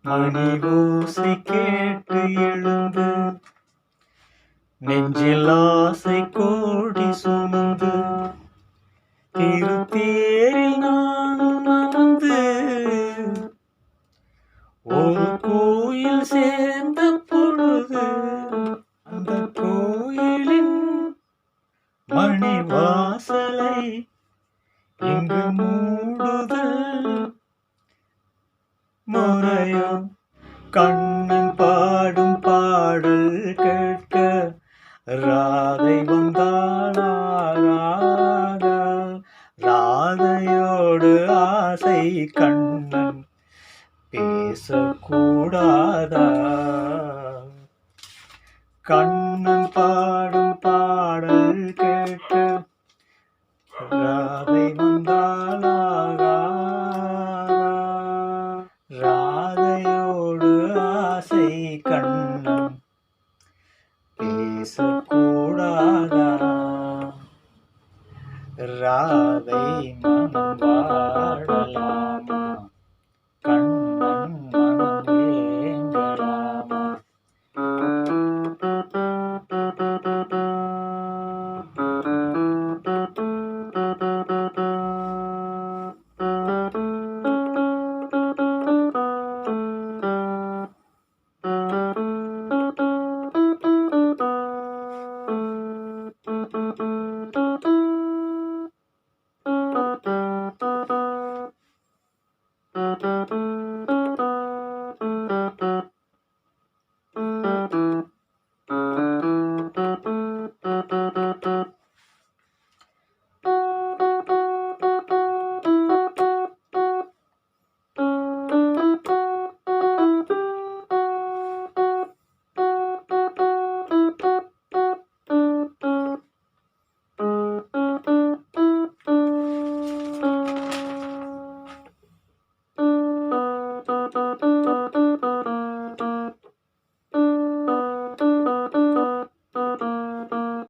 மணி ஓசை கேட்டு எழுந்து நெஞ்சில் ஆசை கோடி சுமந்து திருத்தேரில் நானும் அமர்ந்து ஒரு கோயில் சேர்ந்த பொழுது அந்த கோயிலின் மணி வாசலை இங்கு மூடுதல் முறையோ? கண்ணன் பாடும் பாடல் கேட்க ராதை வந்தாளா? ராதையோடு ஆசை கண்ணன் பேசக்கூடாதா? கண்ணன் பாடும் பாடல் கேட்க ராதை வந்தாளா? ராதையோடு ஆசை கண்ணன் பேசக்கூடாதா? ராதை